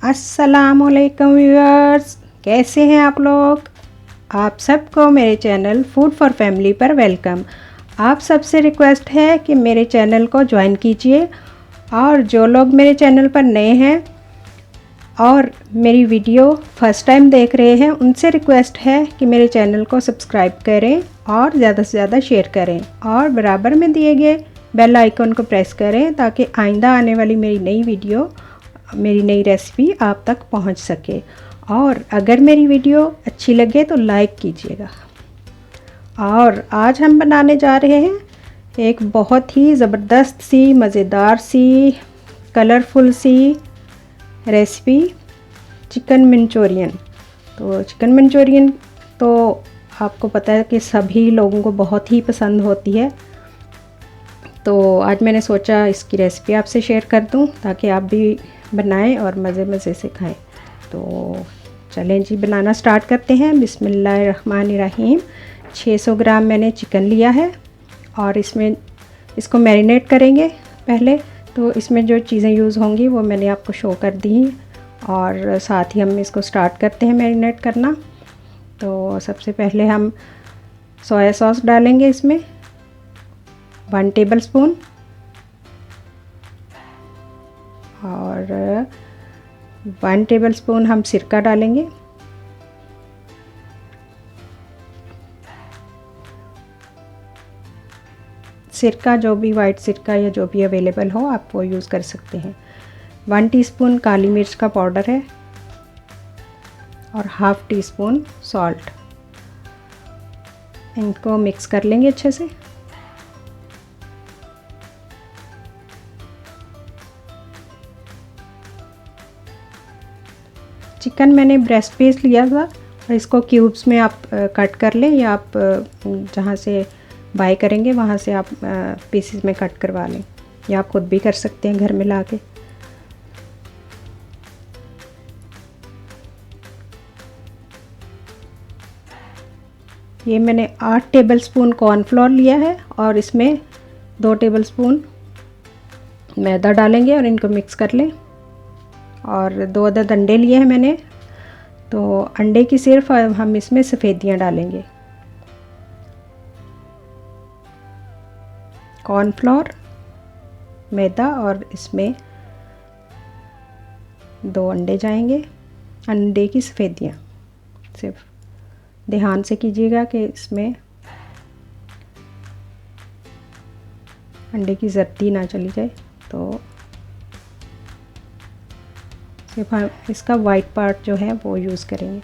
अस्सलामुअलैकुम व्यूअर्स, कैसे हैं आप लोग। आप सबको मेरे चैनल फूड फॉर फैमिली पर वेलकम। आप सबसे रिक्वेस्ट है कि मेरे चैनल को ज्वाइन कीजिए और जो लोग मेरे चैनल पर नए हैं और मेरी वीडियो फर्स्ट टाइम देख रहे हैं उनसे रिक्वेस्ट है कि मेरे चैनल को सब्सक्राइब करें और ज़्यादा से ज़्यादा शेयर करें और बराबर में दिए गए बेल आइकन को प्रेस करें ताकि आइंदा आने वाली मेरी नई रेसिपी आप तक पहुंच सके। और अगर मेरी वीडियो अच्छी लगे तो लाइक कीजिएगा। और आज हम बनाने जा रहे हैं एक बहुत ही ज़बरदस्त सी मज़ेदार सी कलरफुल सी रेसिपी, चिकन मंचूरियन। तो चिकन मंचूरियन तो आपको पता है कि सभी लोगों को बहुत ही पसंद होती है। तो आज मैंने सोचा इसकी रेसिपी आपसे शेयर कर दूं ताकि आप भी बनाएं और मज़े मज़े से खाएं। तो चलें जी, बनाना स्टार्ट करते हैं। बिस्मिल्लाहिर्रहमानिर्रहीम। 600 ग्राम मैंने चिकन लिया है और इसको मैरिनेट करेंगे पहले। तो इसमें जो चीज़ें यूज़ होंगी वो मैंने आपको शो कर दी हैं और साथ ही हम इसको स्टार्ट करते हैं मैरिनेट करना। तो सबसे पहले हम सोया सॉस डालेंगे इसमें 1 टेबल स्पून और 1 टेबल स्पून हम सिरका डालेंगे। सिरका जो भी वाइट सिरका या जो भी अवेलेबल हो आप वो यूज़ कर सकते हैं। 1 टीस्पून काली मिर्च का पाउडर है और हाफ़ टी स्पून सॉल्ट। इनको मिक्स कर लेंगे अच्छे से। चिकन मैंने ब्रेस्ट पीस लिया था और इसको क्यूब्स में आप कट कर लें या आप जहाँ से बाय करेंगे वहाँ से आप पीसेस में कट करवा लें या आप खुद भी कर सकते हैं घर में ला के। ये मैंने 8 टेबल स्पून कॉर्नफ्लोर लिया है और इसमें 2 टेबल स्पून मैदा डालेंगे और इनको मिक्स कर लें। और 2 अदद अंडे लिए हैं मैंने, तो अंडे की सिर्फ हम इसमें सफ़ेदियाँ डालेंगे। कॉर्नफ्लोर, मैदा और इसमें 2 अंडे जाएंगे। अंडे की सफ़ेदियाँ सिर्फ ध्यान से कीजिएगा कि इसमें अंडे की जर्दी ना चली जाए। तो सिर्फ हम इसका वाइट पार्ट जो है वो यूज़ करेंगे।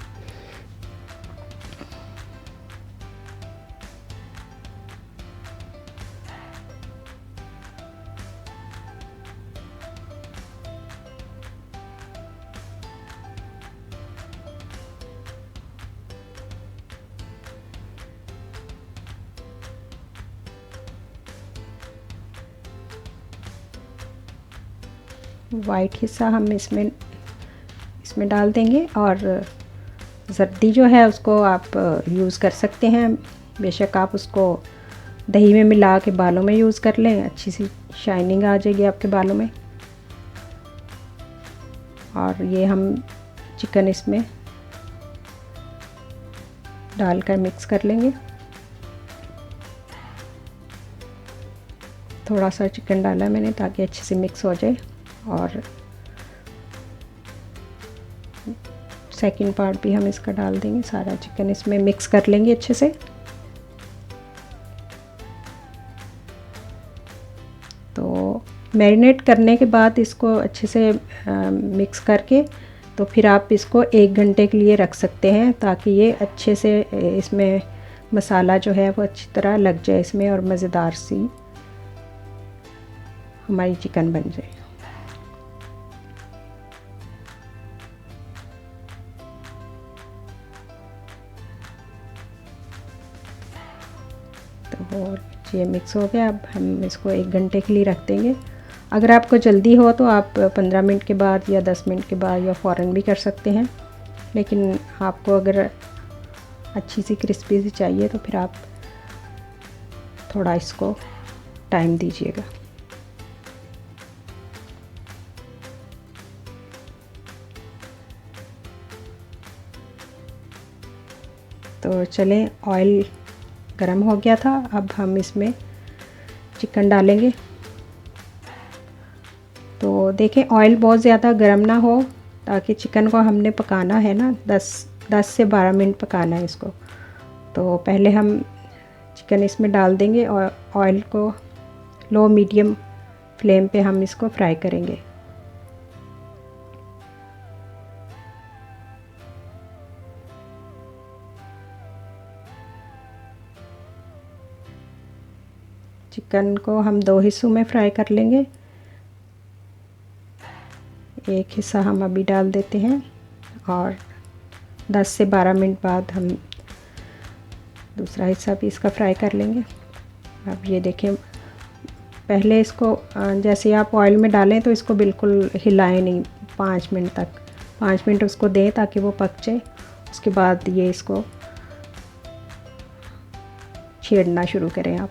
वाइट हिस्सा हम इसमें डाल देंगे और जर्दी जो है उसको आप यूज़ कर सकते हैं। बेशक आप उसको दही में मिला के बालों में यूज़ कर लें, अच्छी सी शाइनिंग आ जाएगी आपके बालों में। और ये हम चिकन इसमें डालकर मिक्स कर लेंगे। थोड़ा सा चिकन डाला मैंने ताकि अच्छे से मिक्स हो जाए। और सेकंड पार्ट भी हम इसका डाल देंगे। सारा चिकन इसमें मिक्स कर लेंगे अच्छे से। तो मैरिनेट करने के बाद इसको अच्छे से मिक्स करके तो फिर आप इसको 1 घंटे के लिए रख सकते हैं ताकि ये अच्छे से इसमें मसाला जो है वो अच्छी तरह लग जाए इसमें और मज़ेदार सी हमारी चिकन बन जाए। तो ये मिक्स हो गया। अब हम इसको 1 घंटे के लिए रख देंगे। अगर आपको जल्दी हो तो आप 15 मिनट के बाद या 10 मिनट के बाद या फ़ौरन भी कर सकते हैं, लेकिन आपको अगर अच्छी सी क्रिस्पी सी चाहिए तो फिर आप थोड़ा इसको टाइम दीजिएगा। तो चलें, ऑयल गरम हो गया था। अब हम इसमें चिकन डालेंगे। तो देखें ऑयल बहुत ज़्यादा गरम ना हो, ताकि चिकन को हमने पकाना है ना 10 से 12 मिनट पकाना है इसको। तो पहले हम चिकन इसमें डाल देंगे और ऑयल को लो मीडियम फ्लेम पे हम इसको फ्राई करेंगे। चिकन को हम 2 हिस्सों में फ्राई कर लेंगे। एक हिस्सा हम अभी डाल देते हैं और 10 से 12 मिनट बाद हम दूसरा हिस्सा भी इसका फ्राई कर लेंगे। अब ये देखें, पहले इसको जैसे आप ऑयल में डालें तो इसको बिल्कुल हिलाएं नहीं 5 मिनट तक। 5 मिनट उसको दें ताकि वो पक जाए। उसके बाद ये इसको छेड़ना शुरू करें आप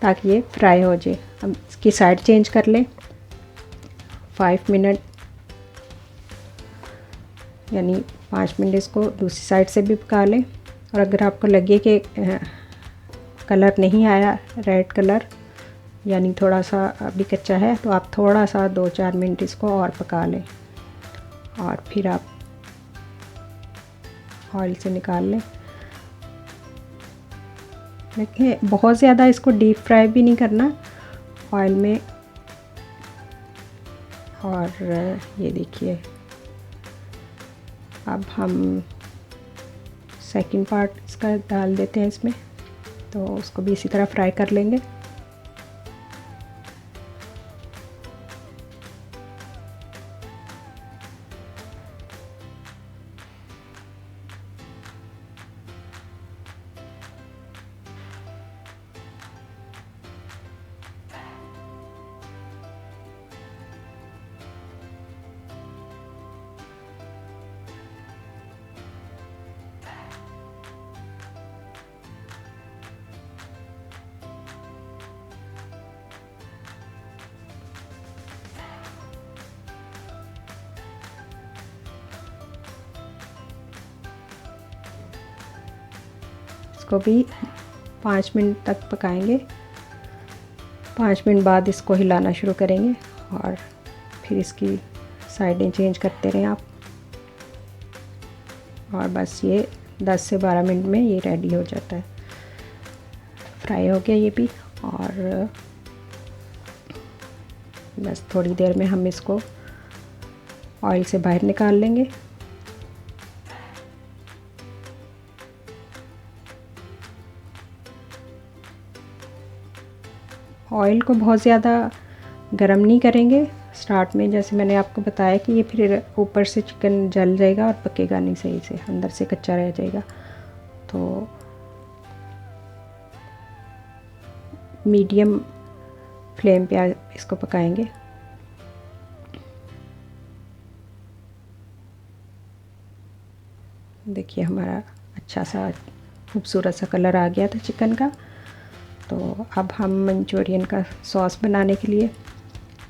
ताकि ये फ्राई हो जाए। अब इसकी साइड चेंज कर लें 5 मिनट, यानी 5 मिनट इसको दूसरी साइड से भी पका लें। और अगर आपको लगे कि कलर नहीं आया रेड कलर, यानी थोड़ा सा अभी कच्चा है, तो आप थोड़ा सा 2-4 मिनट इसको और पका लें और फिर आप ऑयल से निकाल लें। देखिए बहुत ज़्यादा इसको डीप फ्राई भी नहीं करना ऑयल में। और ये देखिए, अब हम सेकंड पार्ट इसका डाल देते हैं इसमें, तो उसको भी इसी तरह फ्राई कर लेंगे। इसको भी 5 मिनट तक पकाएंगे। 5 मिनट बाद इसको हिलाना शुरू करेंगे और फिर इसकी साइडें चेंज करते रहें आप। और बस ये 10 से 12 मिनट में ये रेडी हो जाता है। फ्राई हो गया ये भी। और बस थोड़ी देर में हम इसको ऑयल से बाहर निकाल लेंगे। ऑयल को बहुत ज़्यादा गरम नहीं करेंगे स्टार्ट में, जैसे मैंने आपको बताया कि ये फिर ऊपर से चिकन जल जाएगा और पकेगा नहीं सही से, अंदर से कच्चा रह जाएगा। तो मीडियम फ्लेम पे इसको पकाएंगे। देखिए हमारा अच्छा सा खूबसूरत सा कलर आ गया था चिकन का। तो अब हम मंचूरियन का सॉस बनाने के लिए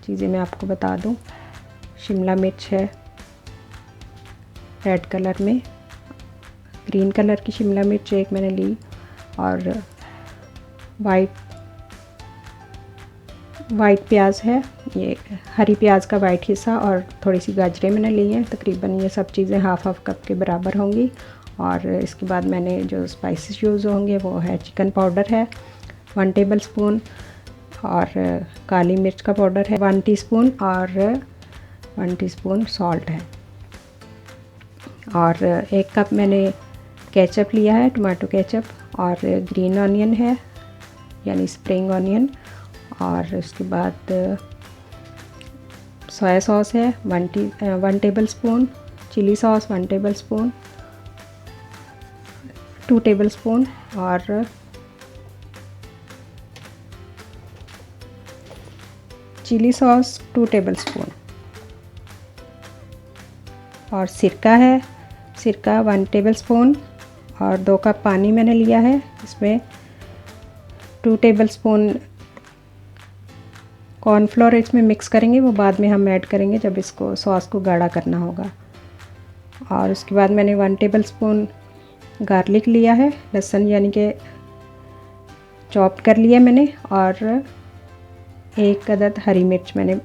चीज़ें मैं आपको बता दूं। शिमला मिर्च है रेड कलर में, ग्रीन कलर की शिमला मिर्च एक मैंने ली, और वाइट प्याज है, ये हरी प्याज का वाइट हिस्सा, और थोड़ी सी गाजरें मैंने ली हैं। तकरीबन ये सब चीज़ें हाफ कप के बराबर होंगी। और इसके बाद मैंने जो स्पाइसेस यूज़ होंगे वो है चिकन पाउडर है 1 टेबल स्पून, और काली मिर्च का पाउडर है 1 टीस्पून, और 1 टीस्पून सॉल्ट है। और 1 कप मैंने केचप लिया है, टमाटो केचप, और ग्रीन ऑनियन है यानी स्प्रिंग ऑनियन, और उसके बाद सोया सॉस है 1 tablespoon, chilli sauce 1 tablespoon, 2 tablespoon, और चिली सॉस 2 टेबल स्पून, और सिरका है, सिरका 1 टेबल स्पून, और 2 कप पानी मैंने लिया है। इसमें 2 टेबल स्पून कॉर्नफ्लोर इसमें मिक्स करेंगे, वो बाद में हम ऐड करेंगे जब इसको सॉस को गाढ़ा करना होगा। और उसके बाद मैंने 1 टेबल स्पून गार्लिक लिया है, लहसुन यानी कि चॉप कर लिया मैंने, और 1 अदद हरी मिर्च मैंने,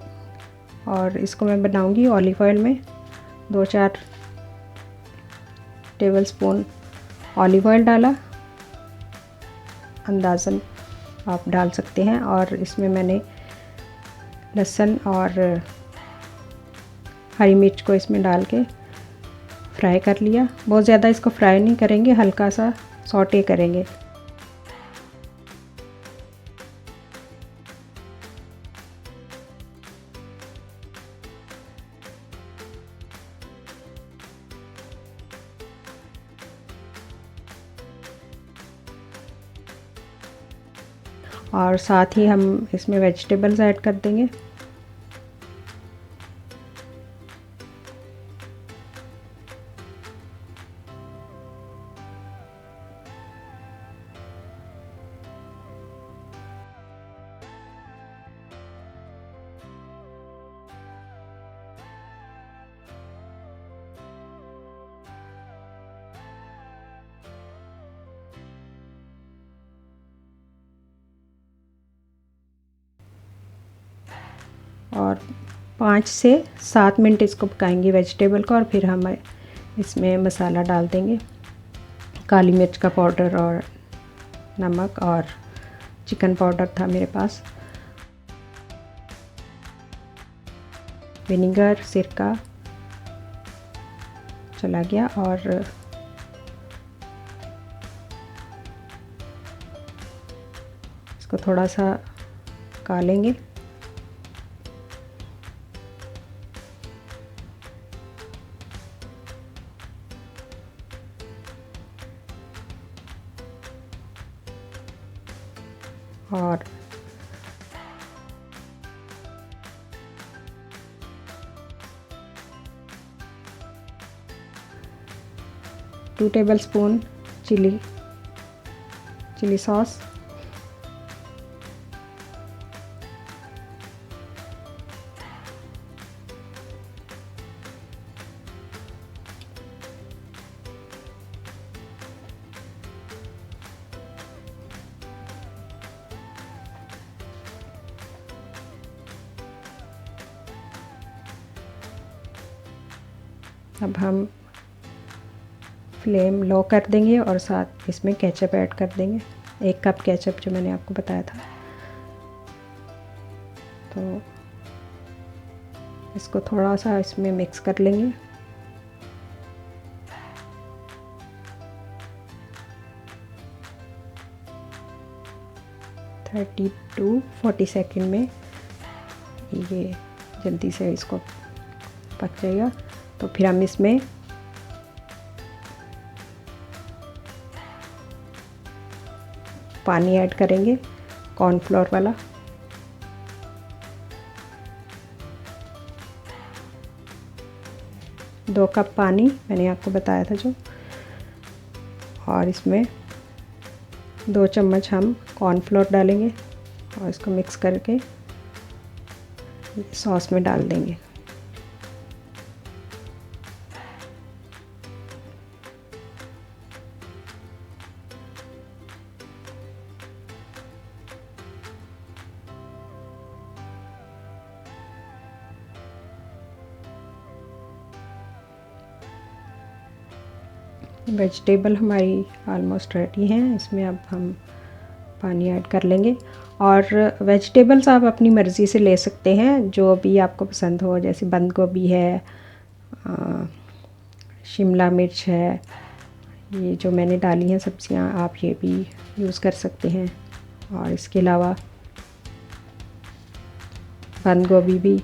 और इसको मैं बनाऊंगी ऑलिव ऑयल में। 2-4 टेबलस्पून ऑलिव ऑयल डाला, अंदाज़न आप डाल सकते हैं। और इसमें मैंने लहसुन और हरी मिर्च को इसमें डाल के फ्राई कर लिया। बहुत ज़्यादा इसको फ्राई नहीं करेंगे, हल्का सा सौटे करेंगे। और साथ ही हम इसमें वेजिटेबल्स ऐड कर देंगे। और 5 से 7 मिनट इसको पकाएंगे वेजिटेबल को, और फिर हम इसमें मसाला डाल देंगे। काली मिर्च का पाउडर और नमक और चिकन पाउडर था मेरे पास, विनेगर, सिरका चला गया, और इसको थोड़ा सा पका और 2 टेबलस्पून चिली सॉस, अब हम फ्लेम लो कर देंगे और साथ इसमें केचप ऐड कर देंगे। 1 कप केचप जो मैंने आपको बताया था। तो इसको थोड़ा सा इसमें मिक्स कर लेंगे। थर्टी टू 40 सेकेंड में ये जल्दी से इसको पक जाएगा। तो फिर हम इसमें पानी ऐड करेंगे, कॉर्नफ्लोर वाला। दो कप पानी मैंने आपको बताया था जो, और इसमें 2 चम्मच हम कॉर्नफ्लोर डालेंगे और इसको मिक्स करके सॉस में डाल देंगे। वेजिटेबल हमारी ऑलमोस्ट रेडी हैं। इसमें अब हम पानी ऐड कर लेंगे, और वेजिटेबल्स आप अपनी मर्ज़ी से ले सकते हैं, जो भी आपको पसंद हो। जैसे बंद गोभी है, शिमला मिर्च है, ये जो मैंने डाली हैं सब्जियां, आप ये भी यूज़ कर सकते हैं। और इसके अलावा बंद गोभी भी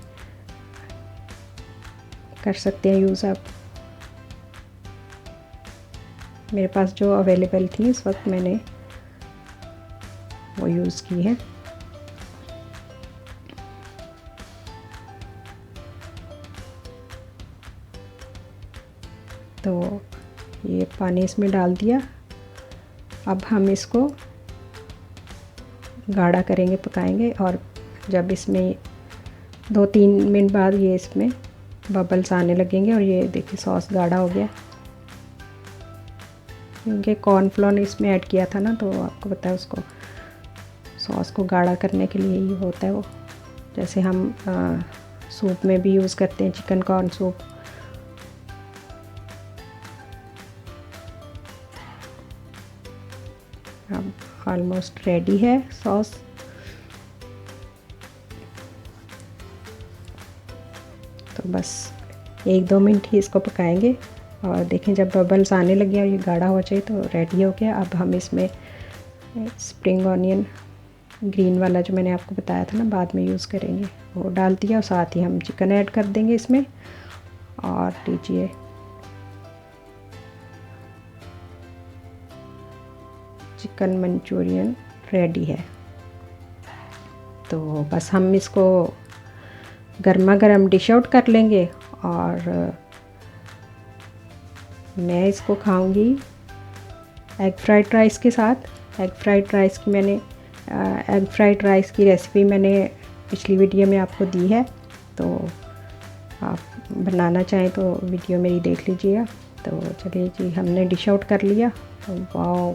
कर सकते हैं यूज़ आप। मेरे पास जो अवेलेबल थी इस वक्त मैंने वो यूज़ की है। तो ये पानी इसमें डाल दिया। अब हम इसको गाढ़ा करेंगे, पकाएंगे, और जब इसमें 2-3 मिनट बाद ये इसमें बबल्स आने लगेंगे और ये देखिए सॉस गाढ़ा हो गया। क्योंकि कॉर्नफ्लोर इसमें ऐड किया था ना, तो आपको पता है उसको सॉस को गाढ़ा करने के लिए ही होता है वो, जैसे हम सूप में भी यूज़ करते हैं, चिकन कॉर्न सूप। अब ऑलमोस्ट रेडी है सॉस। तो बस 1-2 मिनट ही इसको पकाएंगे और देखें जब बबल्स आने लगे और ये गाढ़ा हो जाए तो रेडी हो गया। अब हम इसमें स्प्रिंग ऑनियन ग्रीन वाला जो मैंने आपको बताया था ना बाद में यूज़ करेंगे, वो डाल दिया और साथ ही हम चिकन ऐड कर देंगे इसमें। और लीजिए चिकन मंचूरियन रेडी है। तो बस हम इसको गर्मा गर्म डिश आउट कर लेंगे और मैं इसको खाऊंगी एग फ्राइड राइस के साथ। एग फ्राइड राइस की रेसिपी मैंने पिछली वीडियो में आपको दी है, तो आप बनाना चाहें तो वीडियो मेरी देख लीजिएगा। तो चलिए जी, हमने डिश आउट कर लिया। वाओ,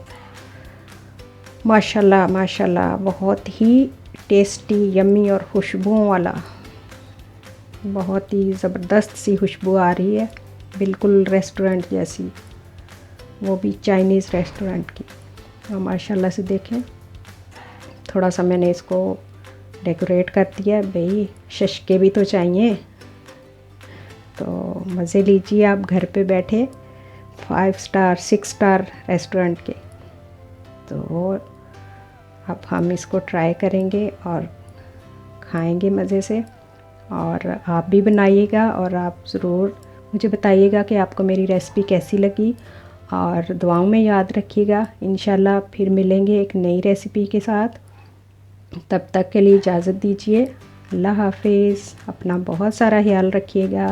माशाल्लाह माशाल्लाह, बहुत ही टेस्टी, यम्मी और खुशबुओं वाला, बहुत ही ज़बरदस्त सी खुशबू आ रही है, बिल्कुल रेस्टोरेंट जैसी, वो भी चाइनीज़ रेस्टोरेंट की। और माशाल्लाह से देखें, थोड़ा सा मैंने इसको डेकोरेट कर दिया भाई, शशके भी तो चाहिए। तो मज़े लीजिए आप घर पे बैठे 5 स्टार 6 स्टार रेस्टोरेंट के। तो अब हम इसको ट्राई करेंगे और खाएंगे मज़े से। और आप भी बनाइएगा और आप ज़रूर मुझे बताइएगा कि आपको मेरी रेसिपी कैसी लगी, और दुआओं में याद रखिएगा। इंशाल्लाह फिर मिलेंगे एक नई रेसिपी के साथ। तब तक के लिए इजाज़त दीजिए। अल्लाह हाफिज़। अपना बहुत सारा ख्याल रखिएगा।